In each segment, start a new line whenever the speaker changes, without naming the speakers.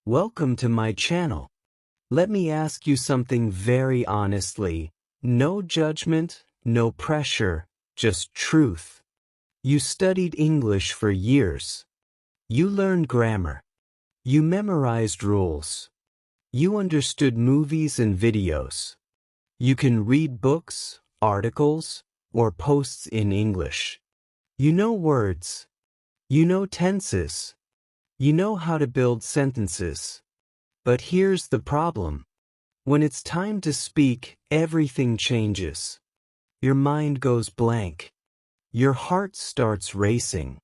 Welcome to my channel. Let me ask you something very honestly. No judgment, no pressure, just truth. You studied English for years. You learned grammar. You memorized rules. You understood movies and videos. You can read books, articles, or posts in English. You know words. You know tenses. You know how to build sentences. But here's the problem. When it's time to speak, everything changes. Your mind goes blank. Your heart starts racing.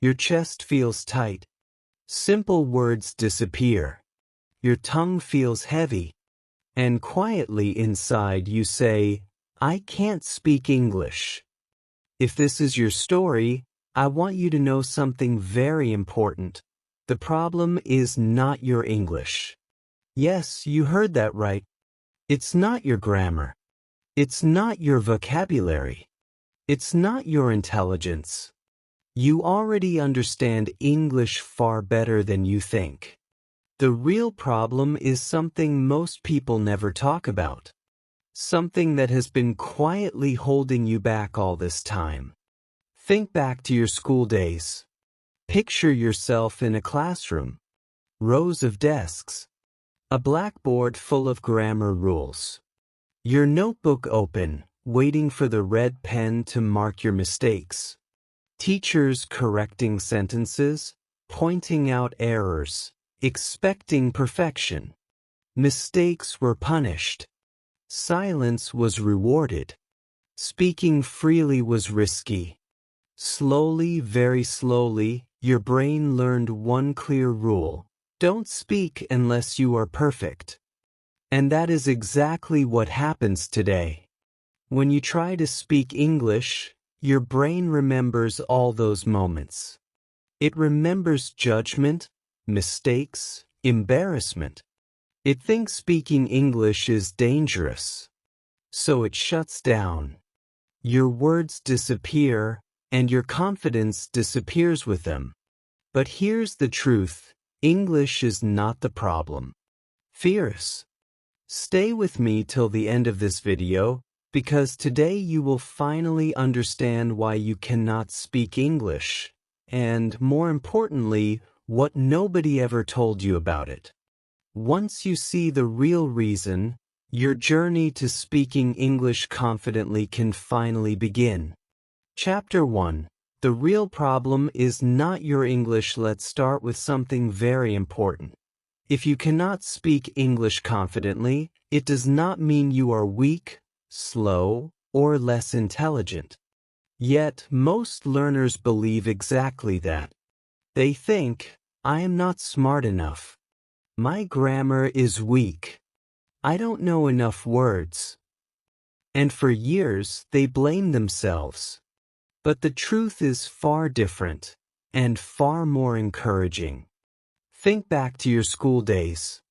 Your chest feels tight. Simple words disappear. Your tongue feels heavy. And quietly inside you say, I can't speak English. If this is your story, I want you to know something very important. The problem is not your English. Yes, you heard that right. It's not your grammar. It's not your vocabulary. It's not your intelligence. You already understand English far better than you think. The real problem is something most people never talk about. Something that has been quietly holding you back all this time. Think back to your school days. Picture yourself in a classroom. Rows of desks. A blackboard full of grammar rules. Your notebook open, waiting for the red pen to mark your mistakes. Teachers correcting sentences, pointing out errors, expecting perfection. Mistakes were punished. Silence was rewarded. Speaking freely was risky. Slowly, very slowly, your brain learned one clear rule. Don't speak unless you are perfect. And that is exactly what happens today. When you try to speak English, your brain remembers all those moments. It remembers judgment, mistakes, embarrassment. It thinks speaking English is dangerous. So it shuts down. Your words disappear, and your confidence disappears with them. But here's the truth. English is not the problem. Fears. Stay with me till the end of this video, because today you will finally understand why you cannot speak English, and more importantly, what nobody ever told you about it. Once you see the real reason, your journey to speaking English confidently can finally begin. Chapter 1. The real problem is not your English. Let's start with something very important. If you cannot speak English confidently, it does not mean you are weak, slow, or less intelligent. Yet, most learners believe exactly that. They think, I am not smart enough. My grammar is weak. I don't know enough words. And for years, they blame themselves. But the truth is far different, and far more encouraging. Think back to your school days.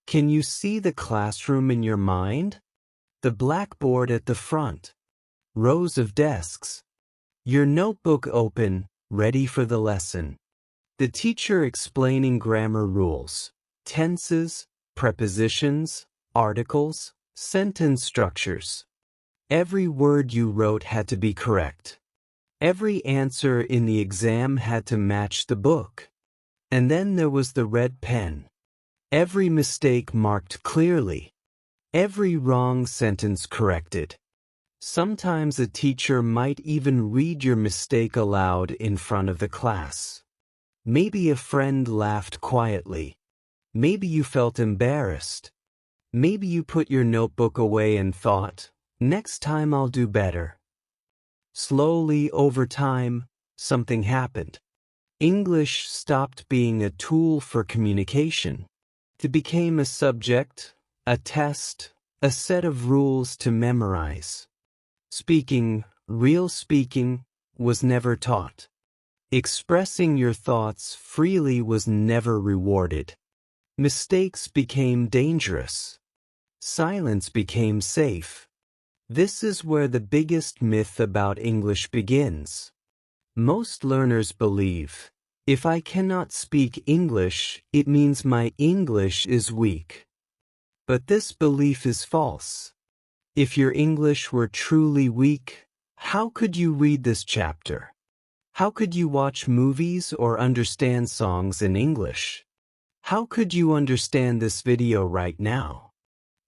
Can you see the classroom in your mind? The blackboard at the front. Rows of desks. Your notebook open, ready for the lesson. The teacher explaining grammar rules, tenses, prepositions, articles, sentence structures. Every word you wrote had to be correct. Every answer in the exam had to match the book. And then there was the red pen. Every mistake marked clearly. Every wrong sentence corrected. Sometimes a teacher might even read your mistake aloud in front of the class. Maybe a friend laughed quietly. Maybe you felt embarrassed. Maybe you put your notebook away and thought, next time I'll do better. Slowly, over time, something happened. English stopped being a tool for communication. It became a subject, a test, a set of rules to memorize. Speaking, real speaking, was never taught. Expressing your thoughts freely was never rewarded. Mistakes became dangerous. Silence became safe. This is where the biggest myth about English begins. Most learners believe, If I cannot speak English, it means my English is weak. But this belief is false. If your English were truly weak, how could you read this chapter? How could you watch movies or understand songs in English? How could you understand this video right now?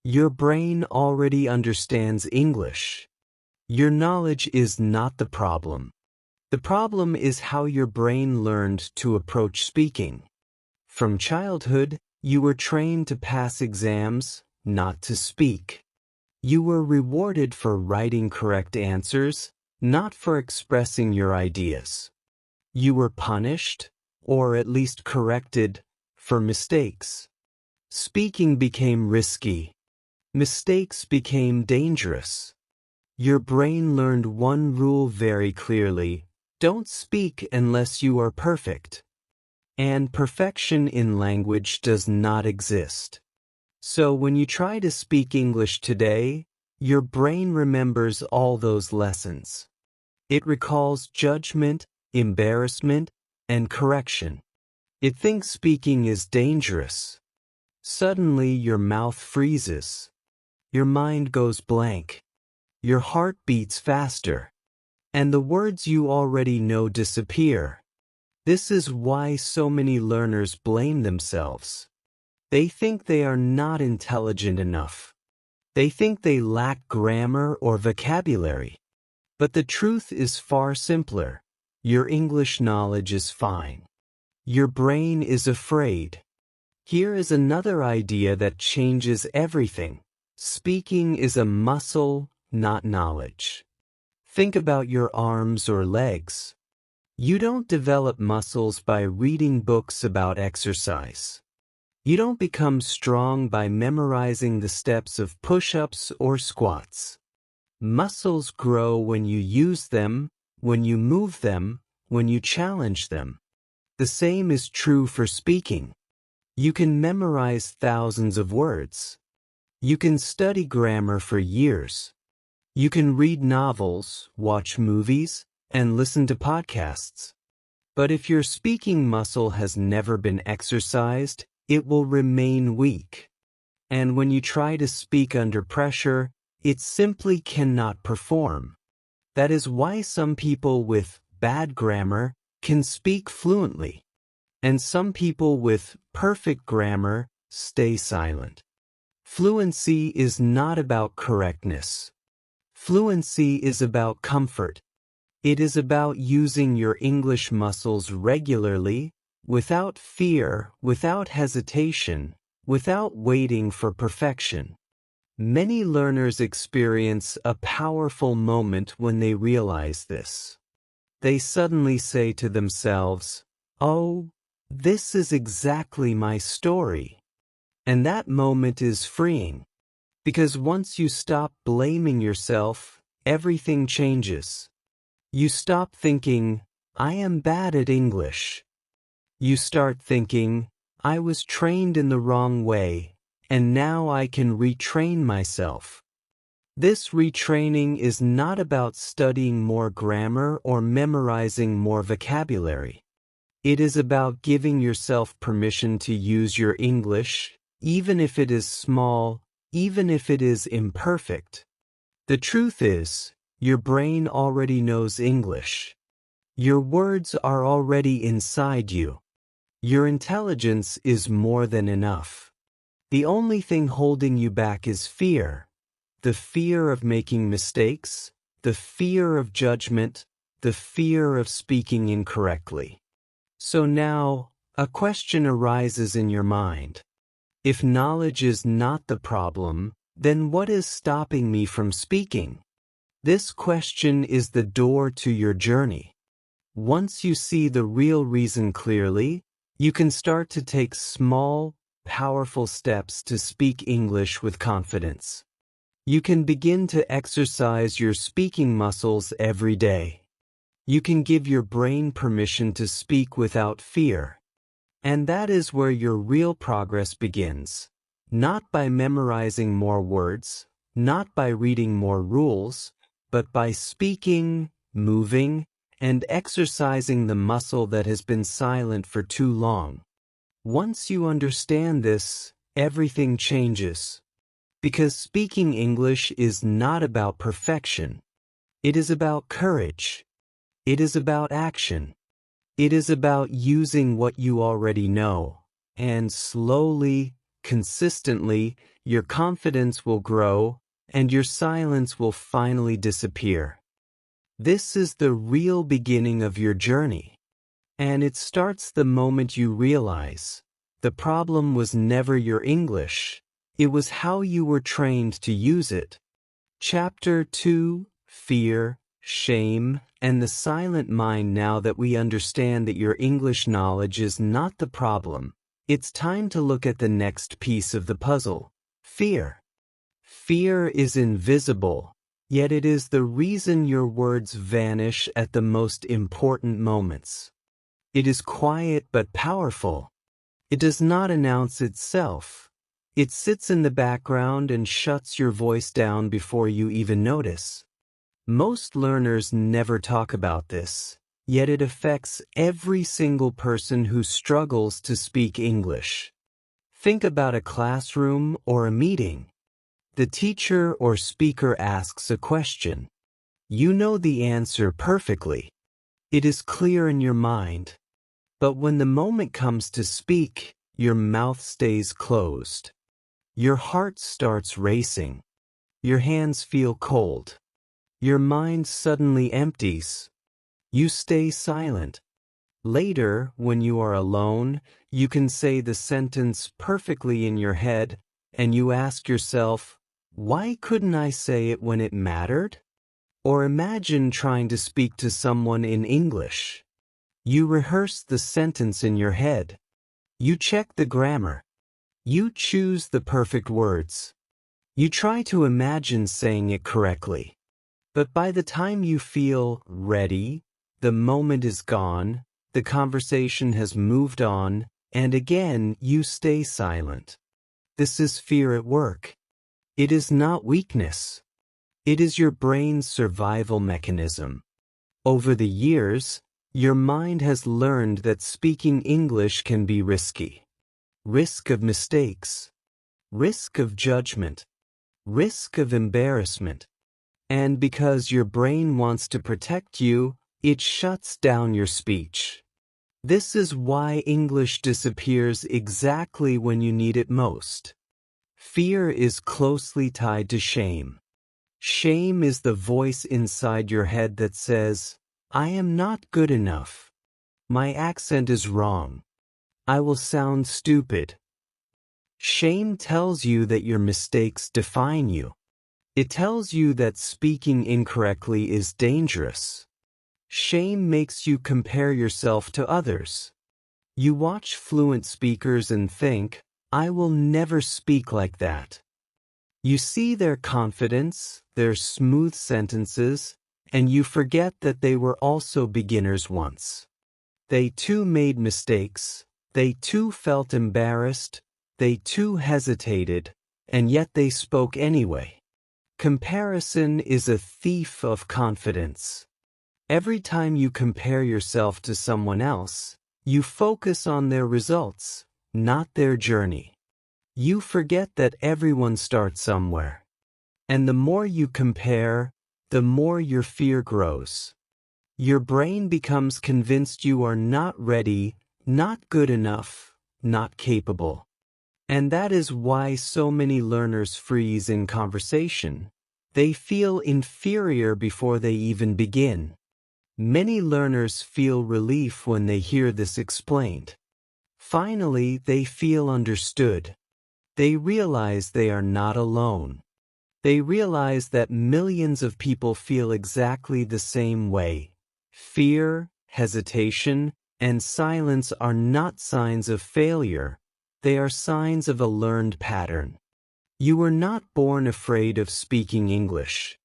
Your brain already understands English. Your knowledge is not the problem. The problem is how your brain learned to approach speaking. From childhood, you were trained to pass exams, not to speak. You were rewarded for writing correct answers, not for expressing your ideas. You were punished, or at least corrected, for mistakes. Speaking became risky. Mistakes became dangerous. Your brain learned one rule very clearly: don't speak unless you are perfect. And perfection in language does not exist. So when you try to speak English today, your brain remembers all those lessons. It recalls judgment, embarrassment, and correction. It thinks speaking is dangerous. Suddenly your mouth freezes. Your mind goes blank. Your heart beats faster. And the words you already know disappear. This is why so many learners blame themselves. They think they are not intelligent enough. They think they lack grammar or vocabulary. But the truth is far simpler. Your English knowledge is fine. Your brain is afraid. Here is another idea that changes everything. Speaking is a muscle, not knowledge. Think about your arms or legs. You don't develop muscles by reading books about exercise. You don't become strong by memorizing the steps of push-ups or squats. Muscles grow when you use them, when you move them, when you challenge them. The same is true for speaking. You can memorize thousands of words. You can study grammar for years. You can read novels, watch movies, and listen to podcasts. But if your speaking muscle has never been exercised, it will remain weak. And when you try to speak under pressure, it simply cannot perform. That is why some people with bad grammar can speak fluently, and some people with perfect grammar stay silent. Fluency is not about correctness. Fluency is about comfort. It is about using your English muscles regularly, without fear, without hesitation, without waiting for perfection. Many learners experience a powerful moment when they realize this. They suddenly say to themselves, "Oh, this is exactly my story." And that moment is freeing, because once you stop blaming yourself, everything changes. You stop thinking, "I am bad at English." You start thinking, "I was trained in the wrong way, and now I can retrain myself." This retraining is not about studying more grammar or memorizing more vocabulary. It is about giving yourself permission to use your English, even if it is small, even if it is imperfect. The truth is, your brain already knows English. Your words are already inside you. Your intelligence is more than enough. The only thing holding you back is fear. The fear of making mistakes, the fear of judgment, the fear of speaking incorrectly. So now, a question arises in your mind. If knowledge is not the problem, then what is stopping me from speaking? This question is the door to your journey. Once you see the real reason clearly, you can start to take small, powerful steps to speak English with confidence. You can begin to exercise your speaking muscles every day. You can give your brain permission to speak without fear. And that is where your real progress begins. Not by memorizing more words, not by reading more rules, but by speaking, moving, and exercising the muscle that has been silent for too long. Once you understand this, everything changes. Because speaking English is not about perfection. It is about courage. It is about action. It is about using what you already know. And slowly, consistently, your confidence will grow, and your silence will finally disappear. This is the real beginning of your journey. And it starts the moment you realize the problem was never your English, it was how you were trained to use it. Chapter 2: Fear, Shame, and the Silent Mind. Now that we understand that your English knowledge is not the problem, it's time to look at the next piece of the puzzle: fear. Fear is invisible, yet it is the reason your words vanish at the most important moments. It is quiet but powerful. It does not announce itself. It sits in the background and shuts your voice down before you even notice. Most learners never talk about this, yet it affects every single person who struggles to speak English. Think about a classroom or a meeting. The teacher or speaker asks a question. You know the answer perfectly. It is clear in your mind. But when the moment comes to speak, your mouth stays closed. Your heart starts racing. Your hands feel cold. Your mind suddenly empties. You stay silent. Later, when you are alone, you can say the sentence perfectly in your head, and you ask yourself, why couldn't I say it when it mattered? Or imagine trying to speak to someone in English. You rehearse the sentence in your head. You check the grammar. You choose the perfect words. You try to imagine saying it correctly. But by the time you feel ready, the moment is gone, the conversation has moved on, and again you stay silent. This is fear at work. It is not weakness. It is your brain's survival mechanism. Over the years, your mind has learned that speaking English can be risky. Risk of mistakes. Risk of judgment. Risk of embarrassment. And because your brain wants to protect you, it shuts down your speech. This is why English disappears exactly when you need it most. Fear is closely tied to shame. Shame is the voice inside your head that says, I am not good enough. My accent is wrong. I will sound stupid. Shame tells you that your mistakes define you. It tells you that speaking incorrectly is dangerous. Shame makes you compare yourself to others. You watch fluent speakers and think, I will never speak like that. You see their confidence, their smooth sentences, and you forget that they were also beginners once. They too made mistakes, they too felt embarrassed, they too hesitated, and yet they spoke anyway. Comparison is a thief of confidence. Every time you compare yourself to someone else, you focus on their results, not their journey. You forget that everyone starts somewhere. And the more you compare, the more your fear grows. Your brain becomes convinced you are not ready, not good enough, not capable. And that is why so many learners freeze in conversation. They feel inferior before they even begin. Many learners feel relief when they hear this explained. Finally, they feel understood. They realize they are not alone. They realize that millions of people feel exactly the same way. Fear, hesitation, and silence are not signs of failure. They are signs of a learned pattern. You were not born afraid of speaking English.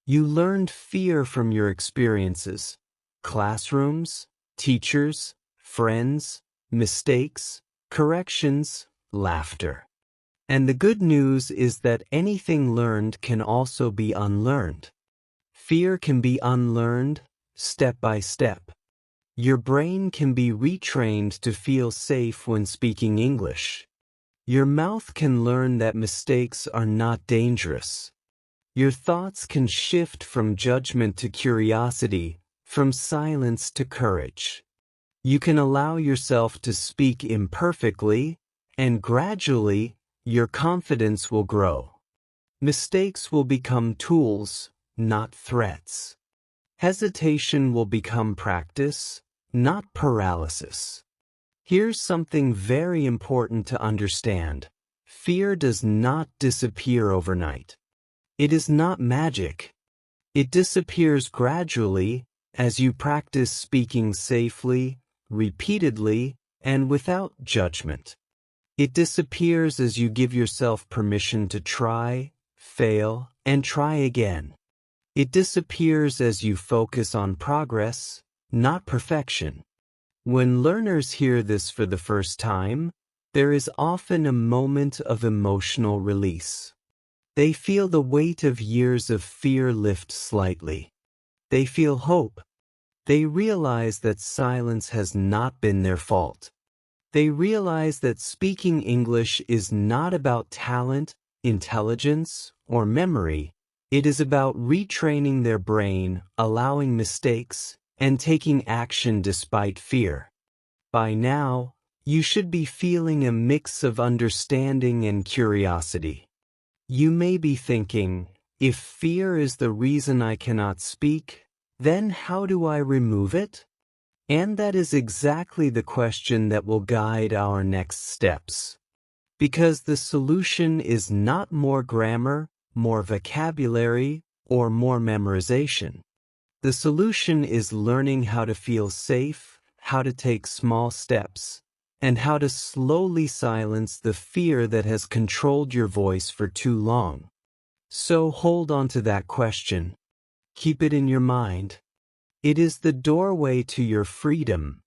You learned fear from your experiences. Classrooms, teachers, friends, mistakes, corrections, laughter. And the good news is that anything learned can also be unlearned. Fear can be unlearned, step by step. Your brain can be retrained to feel safe when speaking English. Your mouth can learn that mistakes are not dangerous. Your thoughts can shift from judgment to curiosity, from silence to courage. You can allow yourself to speak imperfectly, and gradually, your confidence will grow. Mistakes will become tools, not threats. Hesitation will become practice, not paralysis. Here's something very important to understand. Fear does not disappear overnight. It is not magic. It disappears gradually as you practice speaking safely, repeatedly, and without judgment. It disappears as you give yourself permission to try, fail, and try again. It disappears as you focus on progress, not perfection. When learners hear this for the first time, there is often a moment of emotional release. They feel the weight of years of fear lift slightly. They feel hope. They realize that silence has not been their fault. They realize that speaking English is not about talent, intelligence, or memory. It is about retraining their brain, allowing mistakes, and taking action despite fear. By now, you should be feeling a mix of understanding and curiosity. You may be thinking, if fear is the reason I cannot speak, then how do I remove it? And that is exactly the question that will guide our next steps. Because the solution is not more grammar, more vocabulary, or more memorization. The solution is learning how to feel safe, how to take small steps, and how to slowly silence the fear that has controlled your voice for too long. So hold on to that question. Keep it in your mind. It is the doorway to your freedom,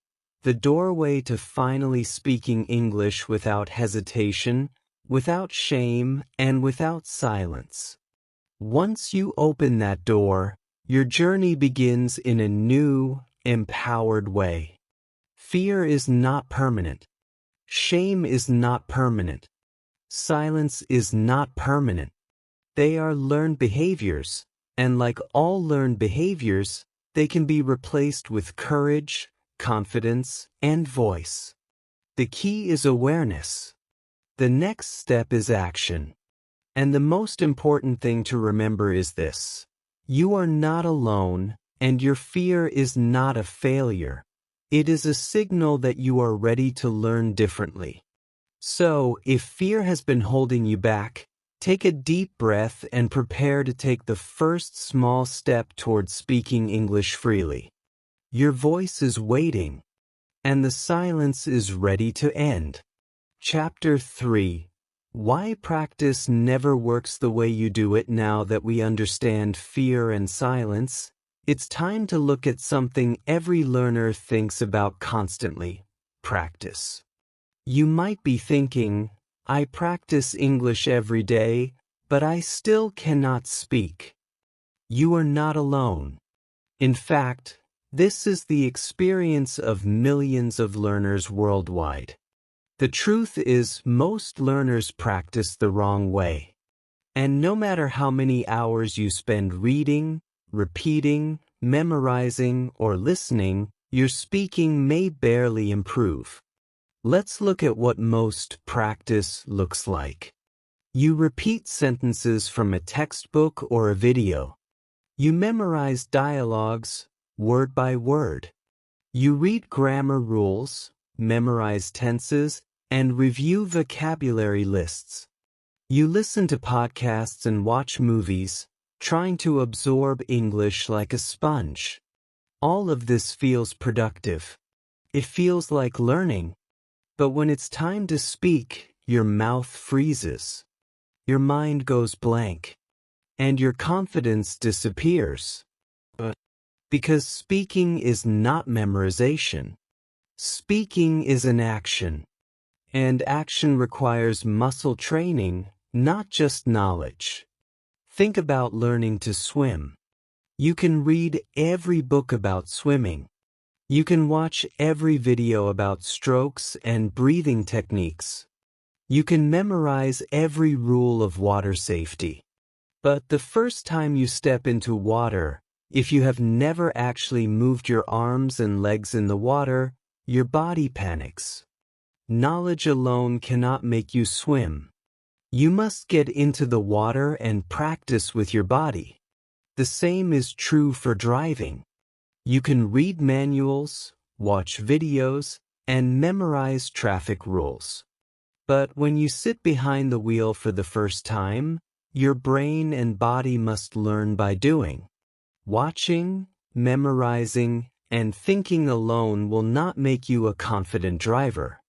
the doorway to finally speaking English without hesitation, without shame, and without silence. Once you open that door, your journey begins in a new, empowered way. Fear is not permanent. Shame is not permanent. Silence is not permanent. They are learned behaviors, and like all learned behaviors, they can be replaced with courage, confidence, and voice. The key is awareness. The next step is action. And the most important thing to remember is this. You are not alone, and your fear is not a failure. It is a signal that you are ready to learn differently. So, if fear has been holding you back, take a deep breath and prepare to take the first small step towards speaking English freely. Your voice is waiting, and the silence is ready to end. Chapter 3. Why practice never works the way you do it. Now that we understand fear and silence, it's time to look at something every learner thinks about constantly: practice. You might be thinking, I practice English every day, but I still cannot speak. You are not alone. In fact, this is the experience of millions of learners worldwide. The truth is, most learners practice the wrong way. And no matter how many hours you spend reading, repeating, memorizing, or listening, your speaking may barely improve. Let's look at what most practice looks like. You repeat sentences from a textbook or a video. You memorize dialogues, word by word. You read grammar rules, memorize tenses, and review vocabulary lists. You listen to podcasts and watch movies, trying to absorb English like a sponge. All of this feels productive. It feels like learning. But when it's time to speak, your mouth freezes. Your mind goes blank. And your confidence disappears. Because speaking is not memorization. Speaking is an action. And action requires muscle training, not just knowledge. Think about learning to swim. You can read every book about swimming. You can watch every video about strokes and breathing techniques. You can memorize every rule of water safety. But the first time you step into water, if you have never actually moved your arms and legs in the water, your body panics. Knowledge alone cannot make you swim. You must get into the water and practice with your body. The same is true for driving. You can read manuals, watch videos, and memorize traffic rules. But when you sit behind the wheel for the first time, your brain and body must learn by doing. Watching, memorizing, and thinking alone will not make you a confident driver.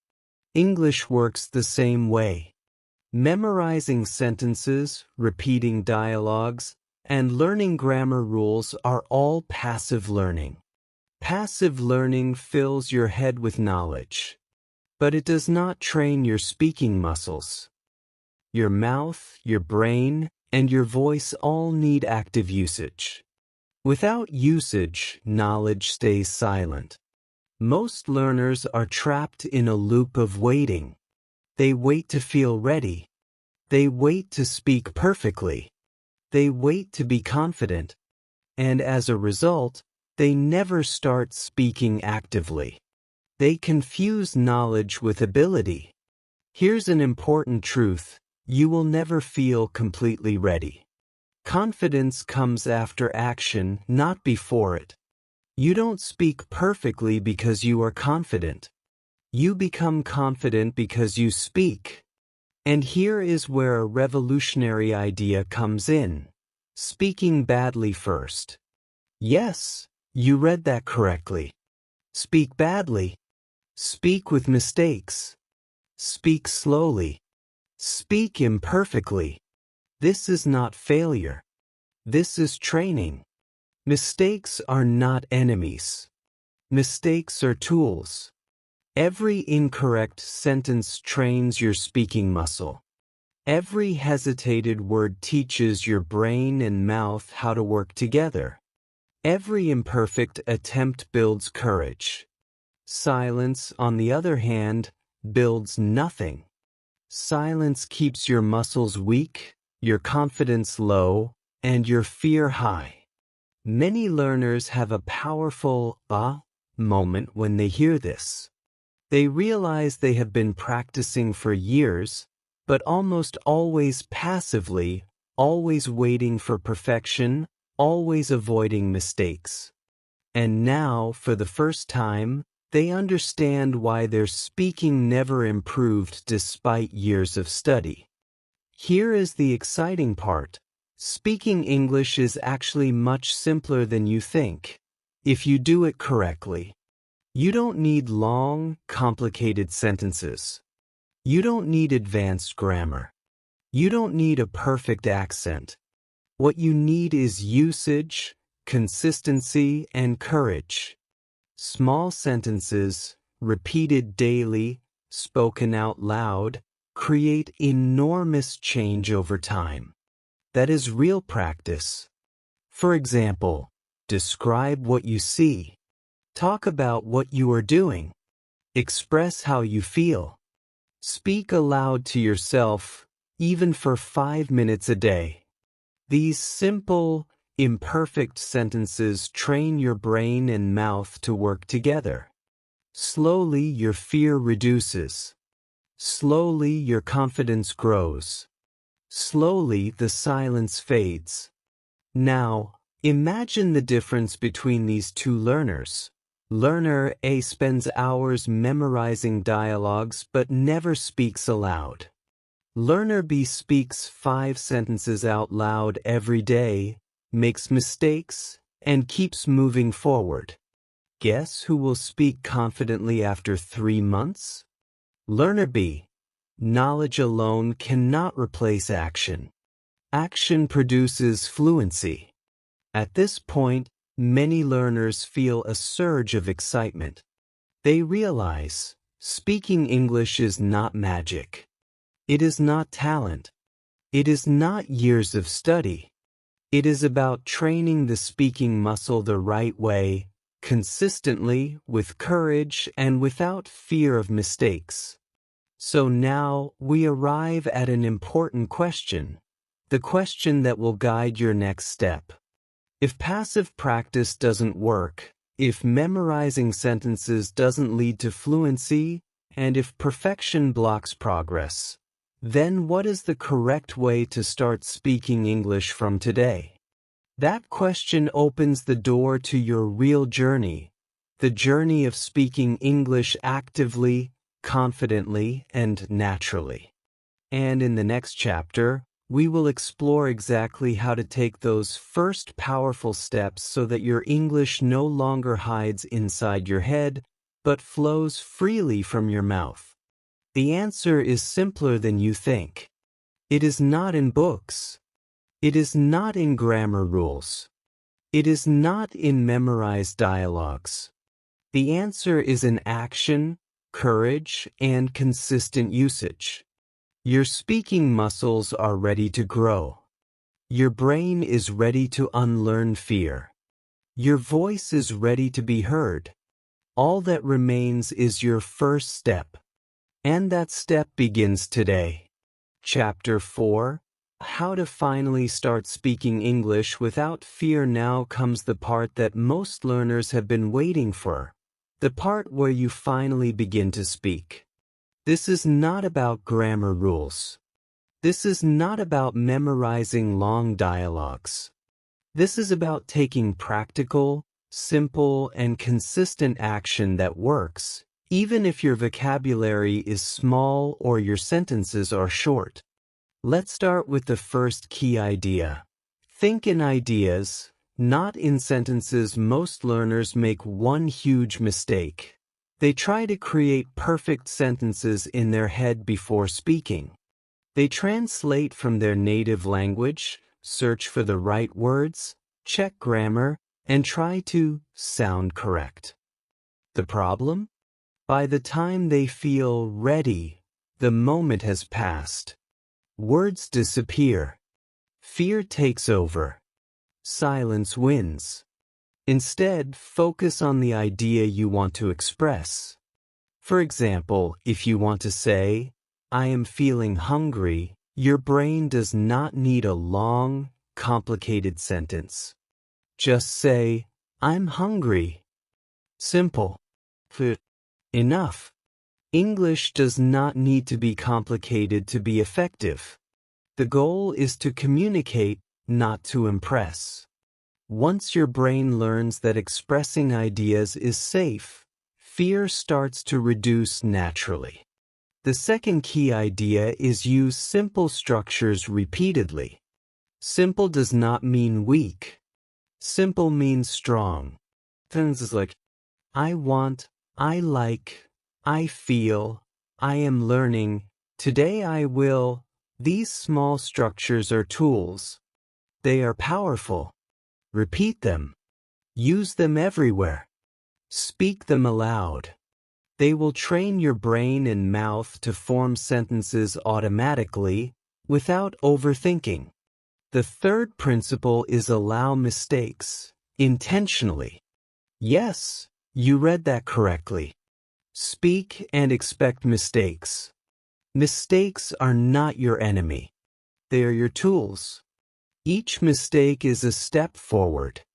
English works the same way. Memorizing sentences, repeating dialogues, and learning grammar rules are all passive learning. Passive learning fills your head with knowledge, but it does not train your speaking muscles. Your mouth, your brain, and your voice all need active usage. Without usage, knowledge stays silent. Most learners are trapped in a loop of waiting. They wait to feel ready. They wait to speak perfectly. They wait to be confident. And as a result, they never start speaking actively. They confuse knowledge with ability. Here's an important truth: you will never feel completely ready. Confidence comes after action, not before it. You don't speak perfectly because you are confident. You become confident because you speak. And here is where a revolutionary idea comes in: speaking badly first. Yes, you read that correctly. Speak badly. Speak with mistakes. Speak slowly. Speak imperfectly. This is not failure. This is training. Mistakes are not enemies. Mistakes are tools. Every incorrect sentence trains your speaking muscle. Every hesitated word teaches your brain and mouth how to work together. Every imperfect attempt builds courage. Silence, on the other hand, builds nothing. Silence keeps your muscles weak, your confidence low, and your fear high. Many learners have a powerful moment when they hear this. They realize they have been practicing for years, but almost always passively, always waiting for perfection, always avoiding mistakes. And now, for the first time, they understand why their speaking never improved despite years of study. Here is the exciting part: speaking English is actually much simpler than you think, if you do it correctly. You don't need long, complicated sentences. You don't need advanced grammar. You don't need a perfect accent. What you need is usage, consistency, and courage. Small sentences, repeated daily, spoken out loud, create enormous change over time. That is real practice. For example, describe what you see. Talk about what you are doing. Express how you feel. Speak aloud to yourself, even for 5 minutes a day. These simple, imperfect sentences train your brain and mouth to work together. Slowly, your fear reduces. Slowly, your confidence grows. Slowly, the silence fades. Now, imagine the difference between these two learners. Learner A spends hours memorizing dialogues but never speaks aloud. Learner B speaks 5 sentences out loud every day, makes mistakes, and keeps moving forward. Guess who will speak confidently after 3 months? Learner B. Knowledge alone cannot replace action. Action produces fluency. At this point, many learners feel a surge of excitement. They realize speaking English is not magic. It is not talent. It is not years of study. It is about training the speaking muscle the right way, consistently, with courage, and without fear of mistakes. So now we arrive at an important question, the question that will guide your next step. If passive practice doesn't work, if memorizing sentences doesn't lead to fluency, and if perfection blocks progress, then what is the correct way to start speaking English from today? That question opens the door to your real journey, the journey of speaking English actively, confidently, and naturally. And in the next chapter, we will explore exactly how to take those first powerful steps so that your English no longer hides inside your head, but flows freely from your mouth. The answer is simpler than you think. It is not in books. It is not in grammar rules. It is not in memorized dialogues. The answer is in action, courage, and consistent usage. Your speaking muscles are ready to grow. Your brain is ready to unlearn fear. Your voice is ready to be heard. All that remains is your first step. And that step begins today. Chapter 4: How to finally start speaking English without fear. Now comes the part that most learners have been waiting for. The part where you finally begin to speak. This is not about grammar rules. This is not about memorizing long dialogues. This is about taking practical, simple, and consistent action that works, even if your vocabulary is small or your sentences are short. Let's start with the first key idea. Think in ideas, not in sentences. Most learners make one huge mistake. They try to create perfect sentences in their head before speaking. They translate from their native language, search for the right words, check grammar, and try to sound correct. The problem? By the time they feel ready, the moment has passed. Words disappear. Fear takes over. Silence wins. Instead, focus on the idea you want to express. For example, if you want to say, "I am feeling hungry," your brain does not need a long, complicated sentence. Just say, "I'm hungry." Simple. Enough. English does not need to be complicated to be effective. The goal is to communicate, not to impress. Once your brain learns that expressing ideas is safe, fear starts to reduce naturally. The second key idea is use simple structures repeatedly. Simple does not mean weak. Simple means strong. Sentences like, "I want," "I like," "I feel," "I am learning," "Today I will." These small structures are tools. They are powerful. Repeat them. Use them everywhere. Speak them aloud. They will train your brain and mouth to form sentences automatically, without overthinking. The third principle is allow mistakes, intentionally. Yes, you read that correctly. Speak and expect mistakes. Mistakes are not your enemy. They are your tools. Each mistake is a step forward.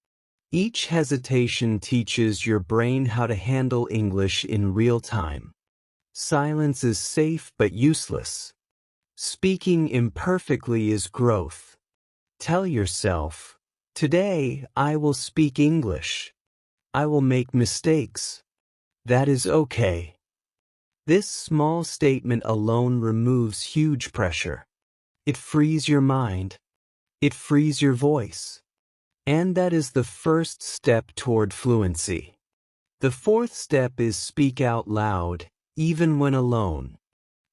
Each hesitation teaches your brain how to handle English in real time. Silence is safe but useless. Speaking imperfectly is growth. Tell yourself, "Today I will speak English. I will make mistakes. That is okay." This small statement alone removes huge pressure. It frees your mind. It frees your voice. And that is the first step toward fluency. The fourth step is speak out loud, even when alone.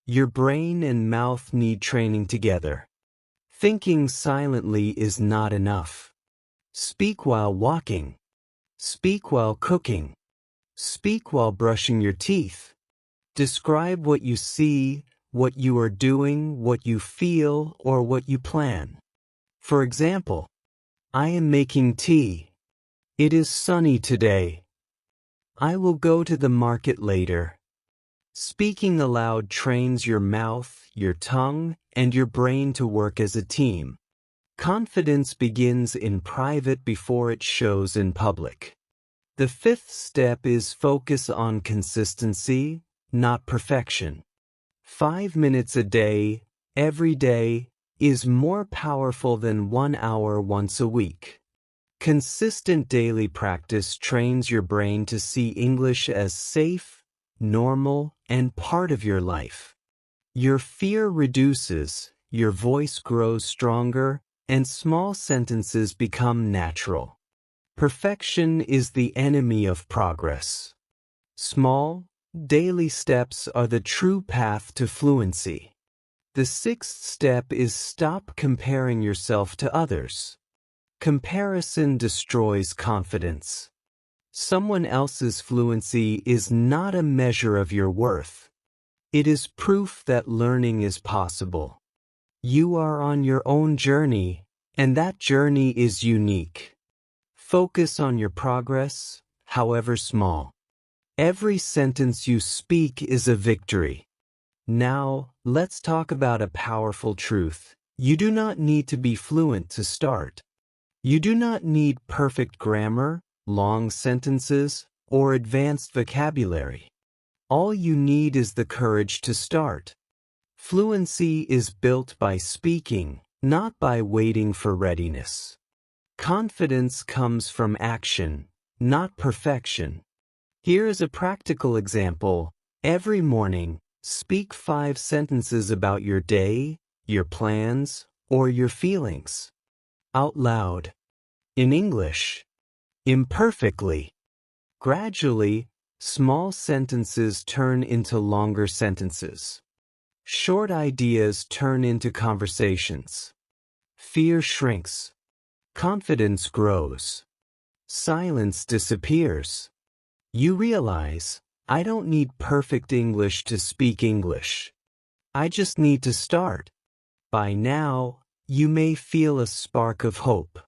Your brain and mouth need training together. Thinking silently is not enough. Speak while walking. Speak while cooking. Speak while brushing your teeth. Describe what you see, what you are doing, what you feel, or what you plan. For example, I am making tea. It is sunny today. I will go to the market later. Speaking aloud trains your mouth, your tongue, and your brain to work as a team. Confidence begins in private before it shows in public. The fifth step is focus on consistency, not perfection. 5 minutes a day, every day, is more powerful than 1 hour once a week. Consistent daily practice trains your brain to see English as safe, normal, and part of your life. Your fear reduces, your voice grows stronger, and small sentences become natural. Perfection is the enemy of progress. Small, daily steps are the true path to fluency. The sixth step is stop comparing yourself to others. Comparison destroys confidence. Someone else's fluency is not a measure of your worth. It is proof that learning is possible. You are on your own journey, and that journey is unique. Focus on your progress, however small. Every sentence you speak is a victory. Now, let's talk about a powerful truth. You do not need to be fluent to start. You do not need perfect grammar, long sentences, or advanced vocabulary. All you need is the courage to start. Fluency is built by speaking, not by waiting for readiness. Confidence comes from action, not perfection. Here is a practical example. Every morning, speak 5 sentences about your day, your plans, or your feelings. Out loud. In English. Imperfectly. Gradually, small sentences turn into longer sentences. Short ideas turn into conversations. Fear shrinks. Confidence grows. Silence disappears. You realize, I don't need perfect English to speak English. I just need to start. By now, you may feel a spark of hope.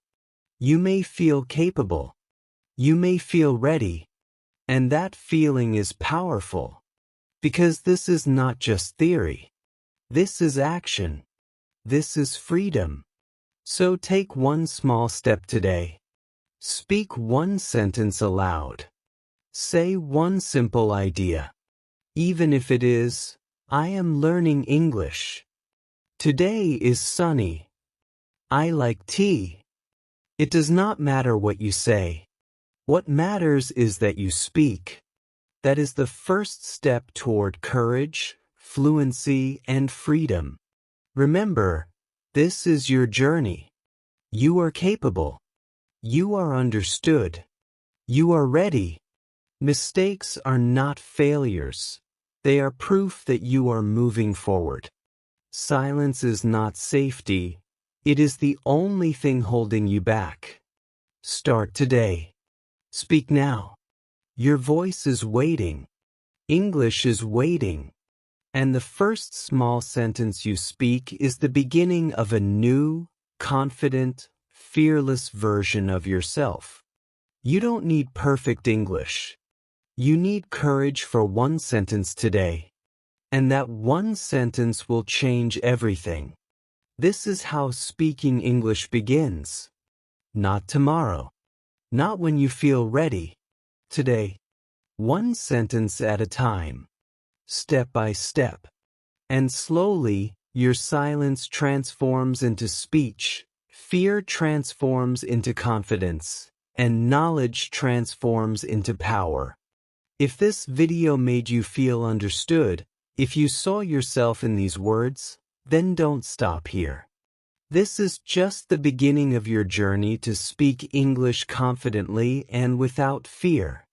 You may feel capable. You may feel ready. And that feeling is powerful. Because this is not just theory. This is action. This is freedom. So take one small step today. Speak one sentence aloud. Say one simple idea. Even if it is, I am learning English. Today is sunny. I like tea. It does not matter what you say. What matters is that you speak. That is the first step toward courage, fluency, and freedom. Remember, this is your journey. You are capable. You are understood. You are ready. Mistakes are not failures. They are proof that you are moving forward. Silence is not safety. It is the only thing holding you back. Start today. Speak now. Your voice is waiting. English is waiting. And the first small sentence you speak is the beginning of a new, confident, fearless version of yourself. You don't need perfect English. You need courage for one sentence today. And that one sentence will change everything. This is how speaking English begins. Not tomorrow. Not when you feel ready. Today. One sentence at a time. Step by step. And slowly, your silence transforms into speech, fear transforms into confidence, and knowledge transforms into power. If this video made you feel understood, if you saw yourself in these words, then don't stop here. This is just the beginning of your journey to speak English confidently and without fear.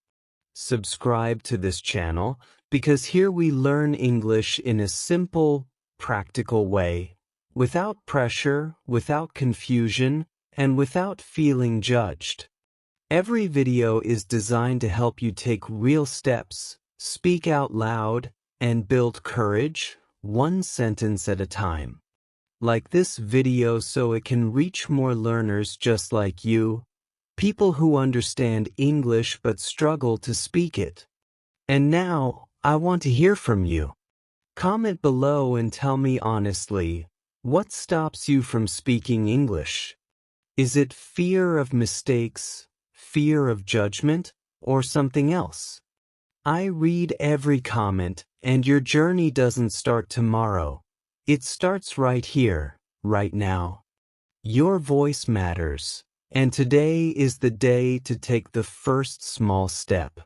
Subscribe to this channel, because here we learn English in a simple, practical way, without pressure, without confusion, and without feeling judged. Every video is designed to help you take real steps, speak out loud, and build courage, one sentence at a time. like this video so it can reach more learners just like you, people who understand English but struggle to speak it. And now, I want to hear from you. Comment below and tell me honestly, what stops you from speaking English? Is it fear of mistakes, fear of judgment, or something else? I read every comment, and your journey doesn't start tomorrow. It starts right here, right now. Your voice matters, and today is the day to take the first small step.